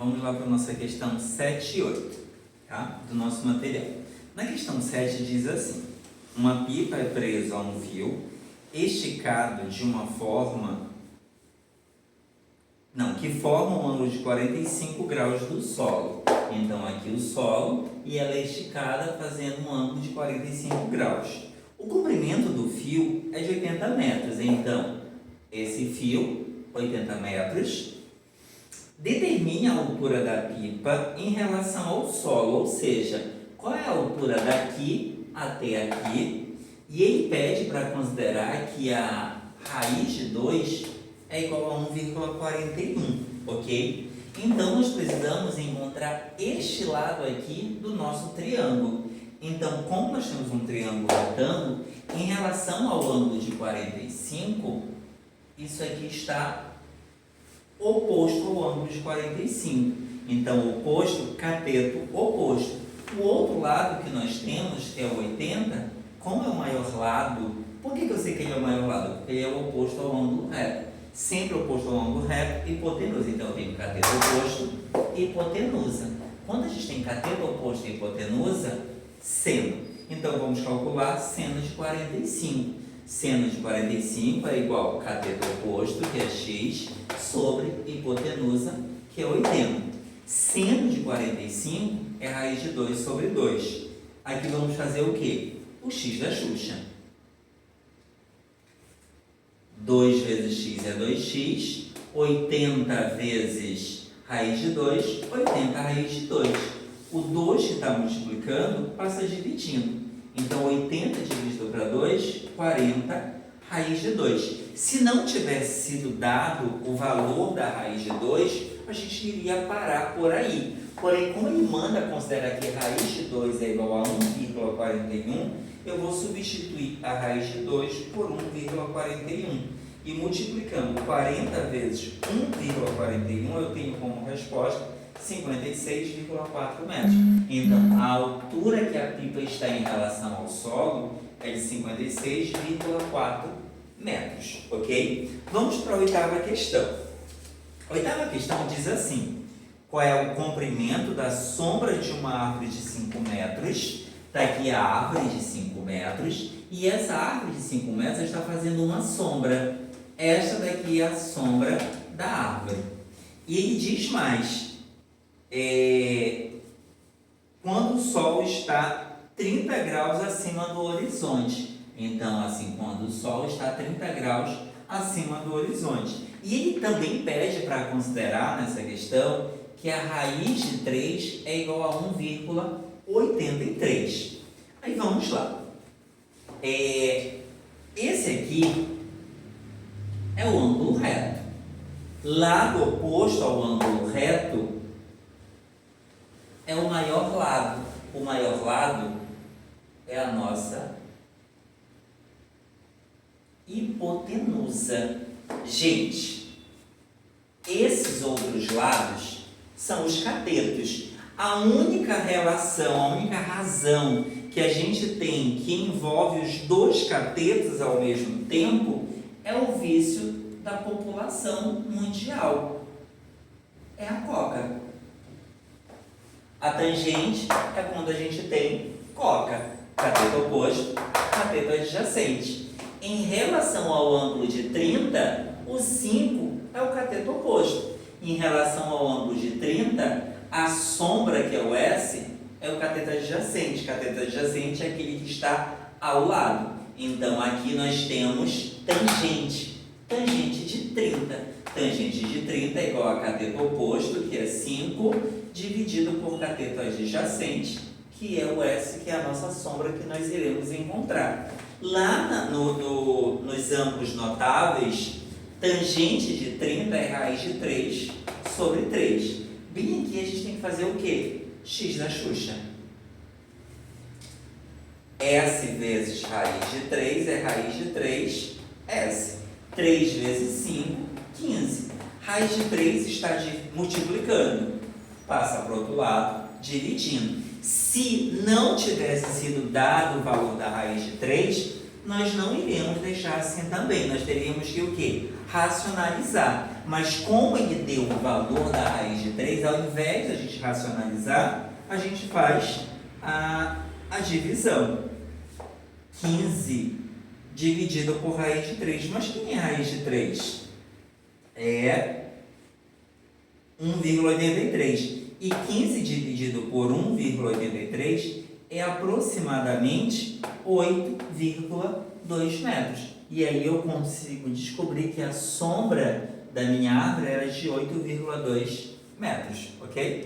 Vamos lá para a nossa questão 7 e 8, tá? Do nosso material. Na questão 7 diz assim: uma pipa é presa a um fio esticado de uma forma... que forma um ângulo de 45 graus do solo. Então, aqui o solo e ela é esticada fazendo um ângulo de 45 graus. O comprimento do fio é de 80 metros. Então, esse fio, 80 metros, determine a altura da pipa em relação ao solo, ou seja, qual é a altura daqui até aqui, e ele pede para considerar que a raiz de 2 é igual a 1,41, ok? Então, nós precisamos encontrar este lado aqui do nosso triângulo. Então, como nós temos um triângulo retângulo, em relação ao ângulo de 45, isso aqui está oposto ao ângulo de 45. Então, oposto, cateto, oposto. O outro lado que nós temos, que é o 80, como é o maior lado, por que eu sei que ele é o maior lado? Porque ele é o oposto ao ângulo reto. Sempre oposto ao ângulo reto, hipotenusa. Então, eu tenho cateto oposto e hipotenusa. Quando a gente tem cateto oposto e hipotenusa, seno. Então, vamos calcular seno de 45. Seno de 45 é igual a cateto oposto, que é x, sobre hipotenusa, que é 80. Seno de 45 é raiz de 2 sobre 2. Aqui vamos fazer o quê? O x da Xuxa. 2 vezes x é 2x, 80 vezes raiz de 2, 80 raiz de 2. O 2 que está multiplicando passa dividindo. Então, 80 dividido para 2, 40 raiz de 2. Se não tivesse sido dado o valor da raiz de 2, a gente iria parar por aí. Porém, como ele manda considerar que raiz de 2 é igual a 1,41, eu vou substituir a raiz de 2 por 1,41. E multiplicando 40 vezes 1,41, eu tenho como resposta 56,4 metros. Então, a altura que a pipa está em relação ao solo é de 56,4 metros, ok? Vamos para a oitava questão. A oitava questão diz assim: qual é o comprimento da sombra de uma árvore de 5 metros? Está aqui a árvore de 5 metros e essa árvore de 5 metros está fazendo uma sombra. Esta daqui é a sombra da árvore. E ele diz mais: quando o sol está 30 graus acima do horizonte. Então, assim, quando o sol está 30 graus acima do horizonte. E ele também pede para considerar nessa questão que a raiz de 3 é igual a 1,83. Aí vamos lá. Esse aqui é o ângulo reto. Lado oposto ao ângulo reto é o maior lado. O maior lado é a nossa hipotenusa. Gente, esses outros lados são os catetos. A única relação, a única razão que a gente tem que envolve os dois catetos ao mesmo tempo é o vício da população mundial. É a coca. A tangente é quando a gente tem coca. Cateto oposto, cateto adjacente. Em relação ao ângulo de 30, o 5 é o cateto oposto. Em relação ao ângulo de 30, a sombra, que é o S, é o cateto adjacente. Cateto adjacente é aquele que está ao lado. Então, aqui nós temos tangente. Tangente de 30. Tangente de 30 é igual a cateto oposto, que é 5, dividido por cateto adjacente, que é o S, que é a nossa sombra que nós iremos encontrar. Lá nos ângulos notáveis, tangente de 30 é raiz de 3 sobre 3. Bem aqui a gente tem que fazer o quê? X da Xuxa. S vezes raiz de 3 é raiz de 3S. 3 vezes 5, 15. Raiz de 3 está multiplicando. Passa para o outro lado, dividindo. Se não tivesse sido dado o valor da raiz de 3, nós não iremos deixar assim também. Nós teríamos que o quê? Racionalizar. Mas como ele deu o valor da raiz de 3, ao invés de a gente racionalizar, a gente faz a divisão. 15 dividido por raiz de 3. Mas quem é raiz de 3? É 1,83. E 15 dividido por 1,83 é aproximadamente 8,2 metros. E aí eu consigo descobrir que a sombra da minha árvore era de 8,2 metros, ok?